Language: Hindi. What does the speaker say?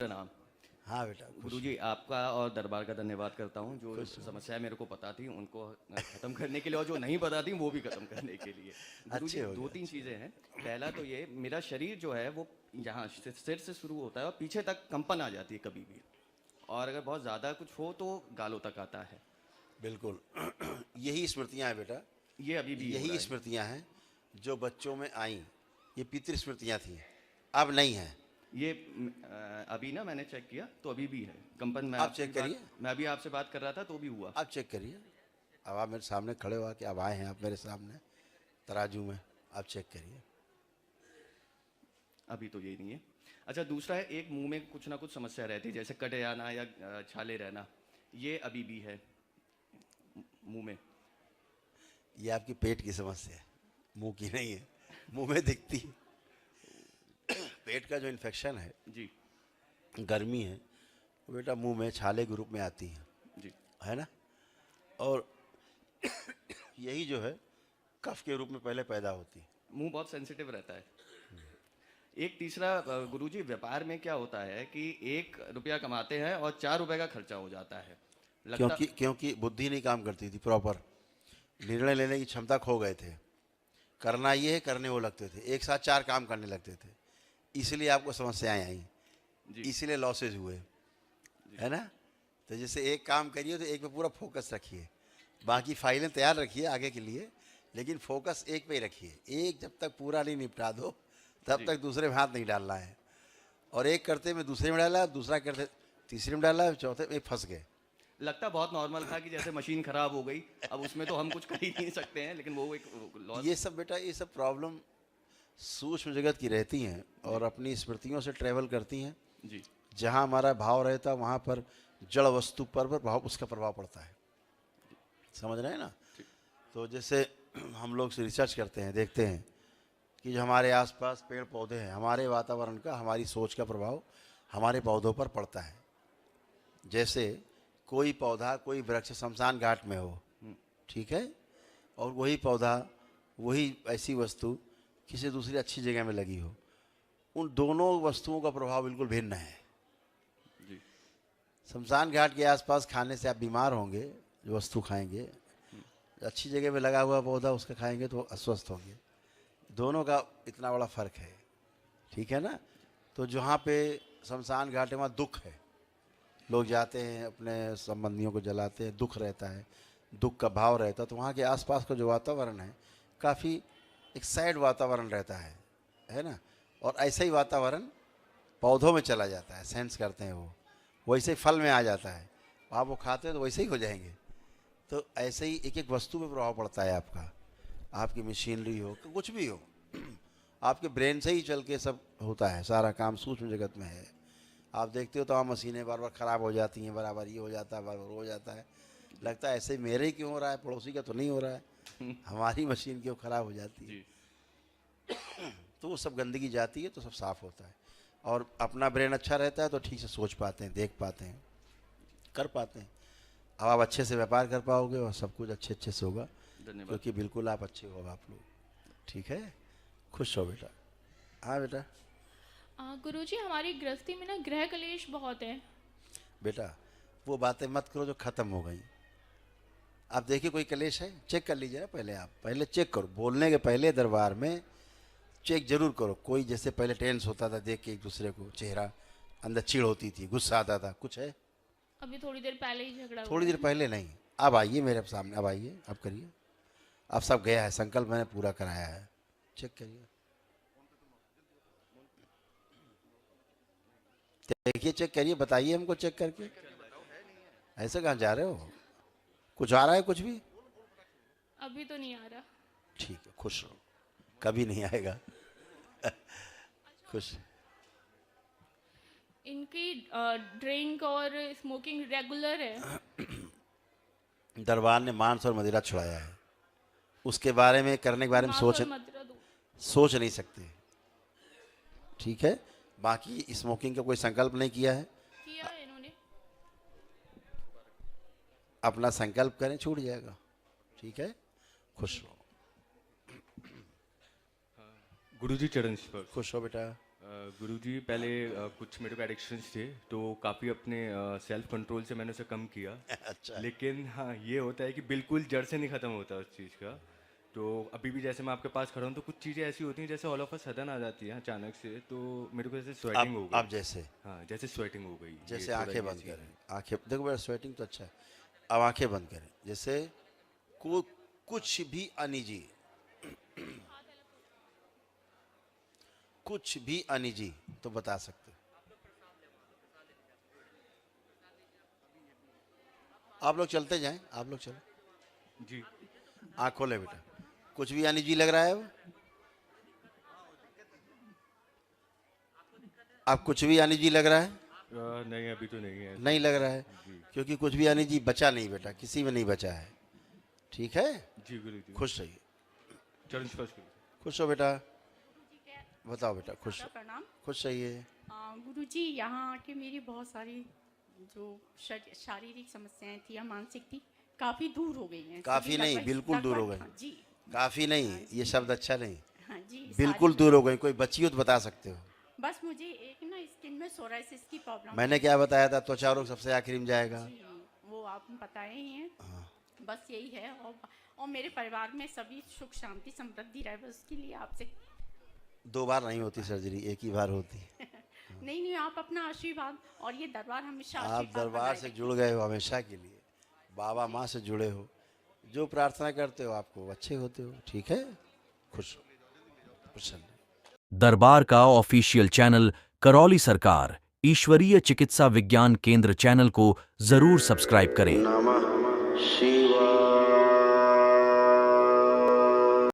नाम। हाँ बेटा, गुरुजी आपका और दरबार का धन्यवाद करता हूँ, जो समस्याएं मेरे को पता थी उनको ख़त्म करने के लिए, और जो नहीं पता थी वो भी ख़त्म करने के लिए। गुरुजी अच्छे हो दो गए, तीन अच्छे हो चीज़ें हैं। पहला तो ये, मेरा शरीर जो है वो यहाँ सिर से शुरू होता है और पीछे तक कंपन आ जाती है कभी भी, और अगर बहुत ज़्यादा कुछ हो तो गालों तक आता है। गए। बिल्कुल। यही स्मृतियाँ हैं बेटा, ये अभी भी हो रहा यही है। स्मृतियाँ हैं जो बच्चों में आईं। ये पितृ स्मृतियाँ थी, अब नहीं हैं। ये अभी ना मैंने चेक किया तो अभी भी है कंपन। आप चेक करिए, मैं अभी आपसे बात कर रहा था तो भी हुआ। आप चेक करिए। अब आप मेरे सामने खड़े हो कि अब आए हैं आप मेरे सामने तराजू में, आप चेक करिए। अभी तो यही नहीं है। अच्छा, दूसरा है, एक मुंह में कुछ ना कुछ समस्या रहती है, जैसे कट आना या छाले रहना, ये अभी भी है मुंह में। ये आपकी पेट की समस्या है, मुंह की नहीं है, मुंह में दिखती है। पेट का जो इन्फेक्शन है, जी गर्मी है, वो बेटा मुंह में छाले के रूप में आती जी। है ना। और यही जो है कफ के रूप में पहले पैदा होती है। मुंह बहुत सेंसिटिव रहता है। एक तीसरा, गुरुजी व्यापार में क्या होता है कि 1 रुपया कमाते हैं और 4 रुपए का खर्चा हो जाता है, लगता। क्योंकि बुद्धि नहीं काम करती थी प्रॉपर, निर्णय लेने की क्षमता खो गए थे। करना ये है, करने वो लगते थे, एक साथ 4 काम करने लगते थे, इसलिए आपको समस्याएं आई, जी इसीलिए लॉसेज हुए, है ना। तो जैसे एक काम करिए तो एक पे पूरा फोकस रखिए, बाकी फाइलें तैयार रखिए आगे के लिए, लेकिन फोकस एक पे ही रखिए। एक जब तक पूरा नहीं निपटा दो तब जी। तक दूसरे में हाथ नहीं डालना है। और एक करते में दूसरे में डाला, दूसरा करते तीसरे में डाला, चौथे में फंस गए। लगता बहुत नॉर्मल था कि जैसे मशीन खराब हो गई, अब उसमें तो हम कुछ कर ही नहीं सकते हैं, लेकिन वो एक लॉस। ये सब बेटा, ये सब प्रॉब्लम सूक्ष्म जगत की रहती हैं और अपनी स्मृतियों से ट्रेवल करती हैं। जी जहाँ हमारा भाव रहता है वहाँ पर जड़ वस्तु पर भाव, उसका प्रभाव पड़ता है। समझ रहे हैं ना। ठीक। तो जैसे हम लोग से रिसर्च करते हैं, देखते हैं कि जो हमारे आसपास पेड़ पौधे हैं, हमारे वातावरण का, हमारी सोच का प्रभाव हमारे पौधों पर पड़ता है। जैसे कोई पौधा, कोई वृक्ष शमशान घाट में हो, ठीक है, और वही पौधा, वही ऐसी वस्तु किसी दूसरी अच्छी जगह में लगी हो, उन दोनों वस्तुओं का प्रभाव बिल्कुल भिन्न है। जी शमशान घाट के आसपास खाने से आप बीमार होंगे, जो वस्तु खाएंगे। अच्छी जगह में लगा हुआ पौधा उसका खाएंगे तो अस्वस्थ होंगे। दोनों का इतना बड़ा फर्क है, ठीक है ना। तो जहाँ पे शमशान घाट है वहाँ दुख है, लोग जाते हैं अपने संबंधियों को जलाते हैं, दुख रहता है, दुख का भाव रहता है। तो वहाँ के आसपास का जो वातावरण है काफ़ी एक सैड वातावरण रहता है ना। और ऐसा ही वातावरण पौधों में चला जाता है, सेंस करते हैं वो वैसे ही फल में आ जाता है, आप वो खाते हैं तो वैसे ही हो जाएंगे। तो ऐसे ही एक एक वस्तु पे प्रभाव पड़ता है आपका, आपकी मशीनरी हो, कुछ भी हो, आपके ब्रेन से ही चल के सब होता है, सारा काम सूक्ष्म जगत में है। आप देखते हो तो वहाँ मशीनें बार बार ख़राब हो जाती हैं, बराबर ये हो जाता है, बराबर हो जाता है, लगता है ऐसे मेरे ही क्यों हो रहा है, पड़ोसी का तो नहीं हो रहा है, हमारी मशीन क्यों ख़राब हो जाती है। जी। तो वो सब गंदगी जाती है तो सब साफ़ होता है, और अपना ब्रेन अच्छा रहता है तो ठीक से सोच पाते हैं, देख पाते हैं, कर पाते हैं। अब आप अच्छे से व्यापार कर पाओगे और सब कुछ अच्छे से होगा, धन्यवाद। क्योंकि बिल्कुल आप अच्छे हो आप लोग, ठीक है। खुश हो बेटा। हाँ बेटा। गुरुजी, हमारी गृहस्थी में ना गृह कलेश बहुत है। बेटा वो बातें मत करो जो ख़त्म हो गई। आप देखिए कोई कलेश है, चेक कर लीजिए ना पहले, आप पहले चेक करो, बोलने के पहले दरबार में चेक जरूर करो। कोई जैसे पहले टेंस होता था, देख के एक दूसरे को चेहरा, अंदर चिढ़ होती थी, गुस्सा आता था, कुछ है? अभी थोड़ी देर पहले ही झगड़ा थोड़ी हुआ देर है। पहले नहीं, अब आइए मेरे सामने, अब आइए, अब करिए। अब सब गया है, संकल्प मैंने पूरा कराया है, चेक करिए, देखिए, चेक करिए, बताइए हमको चेक करके। ऐसे कहाँ जा रहे हो, कुछ आ रहा है कुछ भी? अभी तो नहीं आ रहा। ठीक है, खुश रहो, कभी नहीं आएगा। खुश। इनकी ड्रिंक और स्मोकिंग रेगुलर है। दरबार ने मांस और मदिरा छुड़ाया है, उसके बारे में, करने के बारे में मांस सोच और मदिरा दो। नहीं सकते, ठीक है। बाकी स्मोकिंग का कोई संकल्प नहीं किया है, किया है इन्होंने। अपना संकल्प करें, छूट जाएगा, ठीक है। खुश रहो, गुरुजी चरण स्पर्श। खुश हो बेटा। गुरुजी पहले कुछ मेरे को एडिक्शंस थे, तो काफ़ी अपने सेल्फ कंट्रोल से मैंने उसे कम किया। अच्छा। लेकिन हाँ, ये होता है कि बिल्कुल जड़ से नहीं ख़त्म होता उस चीज़ का। तो अभी भी जैसे मैं आपके पास खड़ा हूँ तो कुछ चीज़ें ऐसी होती हैं जैसे ऑल ऑफ अ सडन आ जाती हैं अचानक से, तो मेरे को जैसे स्वेटिंग हो आप गई। जैसे हाँ, जैसे स्वेटिंग हो गई, जैसे थोड़ा आंखें ये बंद चीज़ करें, है। आंखें देखो बेटा, स्वेटिंग तो अच्छा है। अब आंखें बंद करें, जैसे कुछ भी अनिजी, कुछ भी अनिजी तो बता सकते हो। आप लोग चलते जाएं, आप लोग चलो। जी। आँख खोले बेटा, कुछ भी अनिजी लग रहा है वो? आप कुछ भी अनिजी लग रहा है? नहीं, अभी तो नहीं है। नहीं लग रहा है, जी। क्योंकि कुछ भी अनिजी बचा नहीं बेटा, किसी में नहीं बचा है। ठीक है, जी गुरुजी। खुश रहिए, चरण स्पर्श करिए। खुश हो बेटा। बताओ बेटा, खुश दादा प्रणाम। खुश रहिए। गुरुजी यहाँ आके मेरी बहुत सारी जो शारीरिक समस्याएं थी या मानसिक थी काफ़ी दूर हो गई हैं। काफी सभी नहीं, लगभग- बिल्कुल दूर हो लगभग- गई। हाँ, जी काफी नहीं, ये शब्द अच्छा नहीं, हाँ जी बिल्कुल सारी- दूर हो गई। कोई बची हो तो बता सकते हो। बस मुझे एक ना स्किन में सोराइसिस की प्रॉब्लम मैंने क्या बताया था, त्वचा रोग सबसे आखिरी में जाएगा। जी, वो आप बताए ही हैं। बस यही है, और मेरे परिवार में सभी सुख शांति समृद्धि रहे, बस उसके लिए आपसे 2 बार नहीं होती सर्जरी, एक ही बार होती। नहीं नहीं, आप अपना आशीर्वाद और ये दरबार हमेशा आप आशीर्वाद दरबार बनाए से रखें। जुड़ गए हो हमेशा के लिए, बाबा माँ से जुड़े हो, जो प्रार्थना करते हो आपको अच्छे होते हो। ठीक है, खुश हो, प्रसन्न। दरबार का ऑफिशियल चैनल करौली सरकार ईश्वरीय चिकित्सा विज्ञान केंद्र चैनल को जरूर सब्सक्राइब करें। नमः शिवाय।